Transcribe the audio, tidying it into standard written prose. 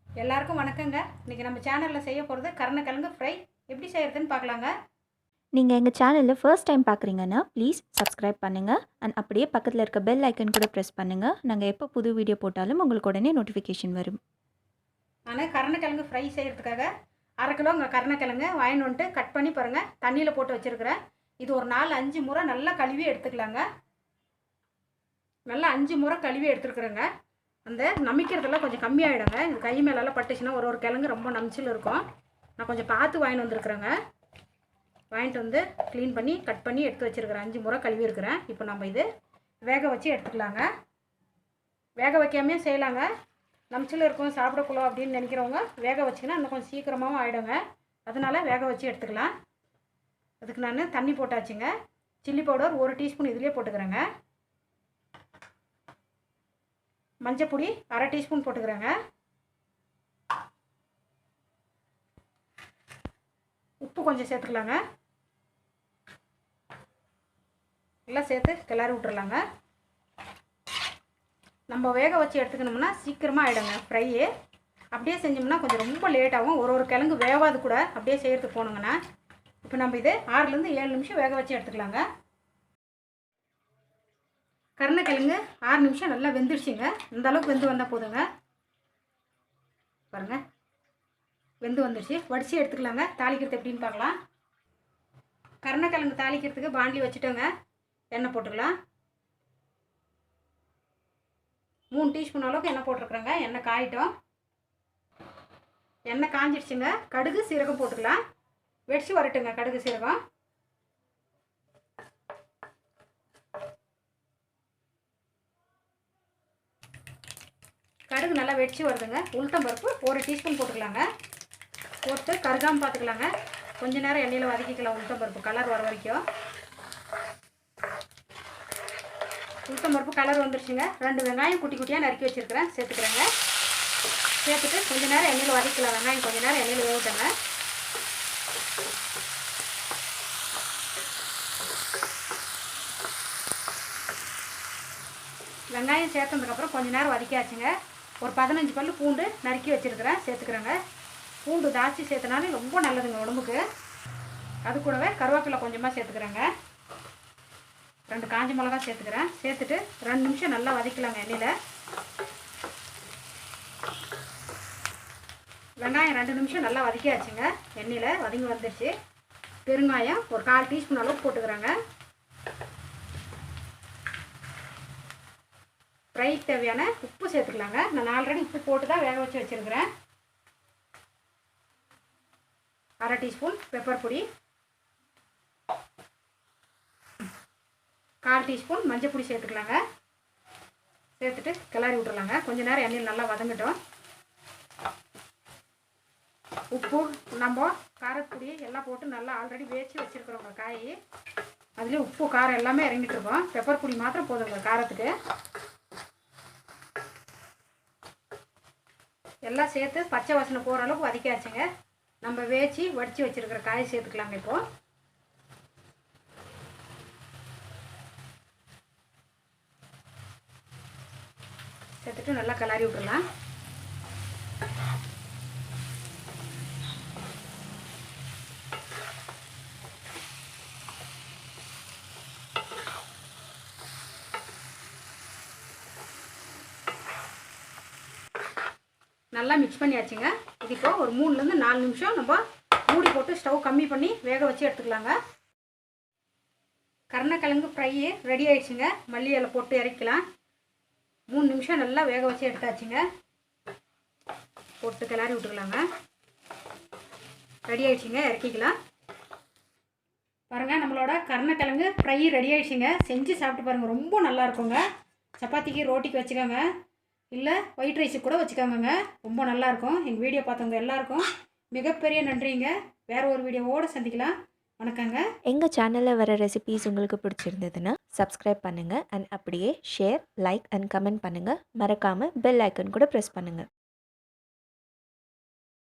எல்லாருக்கும் வணக்கங்க. இன்றைக்கி நம்ம சேனலில் செய்ய போகிறது கருணக்கிழங்கு ஃப்ரை எப்படி செய்கிறதுன்னு பார்க்கலாங்க. நீங்கள் எங்கள் சேனலில் ஃபர்ஸ்ட் டைம் பார்க்குறீங்கன்னா ப்ளீஸ் சப்ஸ்கிரைப் பண்ணுங்கள் அண்ட் அப்படியே பக்கத்தில் இருக்க பெல் ஐக்கன் கூட ப்ரெஸ் பண்ணுங்கள். நாங்கள் எப்போ புது வீடியோ போட்டாலும் உங்களுக்கு உடனே நோட்டிஃபிகேஷன் வரும். நான் கருணக்கிழங்கு ஃப்ரை செய்கிறதுக்காக 1/2 கிலோ கருணக்கிழங்கு வாங்கிட்டு வந்துட்டு கட் பண்ணி பாருங்கள் தண்ணியில் போட்டு வச்சுருக்கிறேன். இது ஒரு 4-5 முறை நல்லா கழுவி எடுத்துக்கலாங்க. நல்லா 5 முறை கழுவி எடுத்துருக்குறேங்க. அந்த நமிக்கிறதெல்லாம் கொஞ்சம் கம்மியாகிடுங்க. இது கை மேலெல்லாம் பட்டுச்சுன்னா ஒரு கிழங்கு ரொம்ப நமிச்சில் இருக்கும். நான் கொஞ்சம் பார்த்து வாங்கிட்டு வந்துருக்குறேங்க. வாங்கிட்டு வந்து க்ளீன் பண்ணி கட் பண்ணி எடுத்து வச்சுருக்கிறேன். 5 முறை கழுவி இருக்கிறேன். இப்போ நம்ம இது வேக வச்சு எடுத்துக்கலாங்க. வேக வைக்காமே செய்யலாங்க. நமிச்சில் இருக்கும் சாப்பிடக்குள்ள அப்படின்னு நினைக்கிறவங்க வேக வச்சிங்கன்னா இன்னும் கொஞ்சம் சீக்கிரமாகவும் ஆகிடுங்க. அதனால் வேக வச்சு எடுத்துக்கலாம். அதுக்கு நான் தண்ணி போட்டாச்சுங்க. சில்லி பவுடர் 1 டீஸ்பூன் இதிலே போட்டுக்கிறேங்க. மஞ்சப்பொடி 1/2 டீஸ்பூன் போட்டுக்கிறேங்க. உப்பு கொஞ்சம் சேர்த்துக்கலாங்க. எல்லாம் சேர்த்து கிளறி விட்டுறலாங்க. நம்ம வேக வச்சு எடுத்துக்கணும்னா சீக்கிரமாக ஆகிடுங்க ஃப்ரையே. அப்படியே செஞ்சோம்னா கொஞ்சம் ரொம்ப லேட்டாகும். ஒரு கிழங்கு வேவாது கூட அப்படியே செய்கிறதுக்கு போகணுங்கண்ணா. இப்போ நம்ம இது 6லேருந்து 7 நிமிஷம் வேக வச்சு எடுத்துக்கலாங்க. கருணக்கிழங்கு 6 நிமிஷம் நல்லா வெந்துடுச்சுங்க. இந்த அளவுக்கு வெந்து வந்தால் போதுங்க. பாருங்கள் வெந்து வந்துடுச்சு. வடித்து எடுத்துக்கலாங்க. தாளிக்கிறது எப்படின்னு பார்க்கலாம். கருணக்கிழங்கு தாளிக்கிறதுக்கு பாண்டி வச்சுட்டோங்க. எண்ணெய் போட்டுக்கலாம். 3 டீஸ்பூன் அளவுக்கு எண்ணெய் போட்டிருக்குறேங்க. எண்ணெய் காயிட்டோம். எண்ணெய் காஞ்சிடுச்சுங்க. கடுகு சீரகம் போட்டுக்கலாம். வெடிச்சு வரட்டுங்க கடுகு சீரகம். கடுகு நல்லா வெடிச்சு வருதுங்க. உளுத்தம் பருப்பு 1 டீஸ்பூன் போட்டுக்கலாங்க. போட்டு கருகாமல் பார்த்துக்கலாங்க. கொஞ்ச நேரம் எண்ணெயில் வதக்கிக்கலாம். உளுத்தம் பருப்பு கலர் வர வரைக்கும். உளுத்தம் பருப்பு கலர் வந்துருச்சுங்க. 2 வெங்காயம் குட்டி குட்டியாக நறுக்கி வச்சுருக்கிறேன் சேர்த்துக்கிறேங்க. சேர்த்துட்டு கொஞ்ச நேரம் எண்ணெயில் வதக்கலாம். வெங்காயம் கொஞ்ச நேரம் எண்ணெயில் வேகட்டுங்க. வெங்காயம் சேர்த்ததுக்கப்புறம் கொஞ்ச நேரம் வதக்கியாச்சுங்க. ஒரு 15 பல்லு பூண்டு நறுக்கி வச்சுருக்கிறேன் சேர்த்துக்கிறேங்க. பூண்டு தாச்சி சேர்த்தனாலும் ரொம்ப நல்லதுங்க உடம்புக்கு. அது கூடவே கருவேப்பிலை கொஞ்சமாக சேர்த்துக்கிறேங்க. 2 காஞ்ச மிளகா சேர்த்துக்கிறேன். சேர்த்துட்டு 2 நிமிஷம் நல்லா வதக்கலாங்க எண்ணெயில். வெங்காயம் 2 நிமிஷம் நல்லா வதக்கியாச்சுங்க. எண்ணெயில் வதங்கி வந்துடுச்சு. பெருங்காயம் ஒரு 1/4 டீஸ்பூன் அளவுக்கு போட்டுக்கிறேங்க. ஃப்ரை தேவையான உப்பு சேர்த்துக்கலாங்க. நான் ஆல்ரெடி உப்பு போட்டு தான் வேக வச்சு வச்சுருக்கிறேன். 1/2 டீஸ்பூன் பெப்பர் பொடி, 1/4 டீஸ்பூன் மஞ்சள் பொடி சேர்த்துக்கலாங்க. சேர்த்துட்டு கிளறி விட்டுறலாங்க. கொஞ்ச நேரம் எண்ணெயில் நல்லா வதங்கட்டும். உப்பு நம்ம காரப்பொடி எல்லாம் போட்டு நல்லா ஆல்ரெடி வேச்சு வச்சுருக்குறோங்க. காய் அதுலேயும் உப்பு காரம் எல்லாமே இறங்கிட்டுருக்கோம். பெப்பர் பொடி மாத்திரம் போதுங்க காரத்துக்கு. எல்லாம் சேர்த்து பச்சை வாசனை போகிற அளவுக்கு வதக்கியாச்சுங்க. நம்ம வேச்சு வடித்து வச்சுருக்கிற காய் சேர்த்துக்கலாங்க. இப்போது சேர்த்துட்டு நல்லா கிளறி விட்டுடலாம். நல்லா மிக்ஸ் பண்ணியாச்சுங்க. இது இப்போ ஒரு 3லேருந்து 4 நிமிஷம் நம்ம மூடி போட்டு ஸ்டவ் கம்மி பண்ணி வேக வச்சு எடுத்துக்கலாங்க. கருணக்கிழங்கு ஃப்ரை ரெடி ஆயிடுச்சுங்க. மல்லி இலை போட்டு இறக்கலாம். 3 நிமிஷம் நல்லா வேக வச்சு எடுத்தாச்சுங்க. போட்டு கிளறி விட்டுக்கலாங்க. ரெடி ஆயிடுச்சுங்க. இறக்கிக்கலாம். பாருங்கள் நம்மளோட கருணக்கிழங்கு ஃப்ரை ரெடி ஆயிடுச்சுங்க. செஞ்சு சாப்பிட்டு பாருங்கள். ரொம்ப நல்லா இருக்குங்க. சப்பாத்திக்கு ரோட்டிக்கு வச்சுக்கோங்க. இல்லை ஒயிட் ரைஸுக்கு கூட வச்சுக்கோங்க. ரொம்ப நல்லாயிருக்கும். எங்கள் வீடியோ பார்த்தவங்க எல்லாருக்கும் மிகப்பெரிய நன்றிங்க. வேறு ஒரு வீடியோவோடு சந்திக்கலாம். வணக்கங்க. எங்கள் சேனலில் வர ரெசிபீஸ் உங்களுக்கு பிடிச்சிருந்ததுன்னா சப்ஸ்கிரைப் பண்ணுங்கள் அண்ட் அப்படியே ஷேர், லைக் அண்ட் கமெண்ட் பண்ணுங்கள். மறக்காமல் பெல் ஐக்கன் கூட ப்ரெஸ் பண்ணுங்கள்.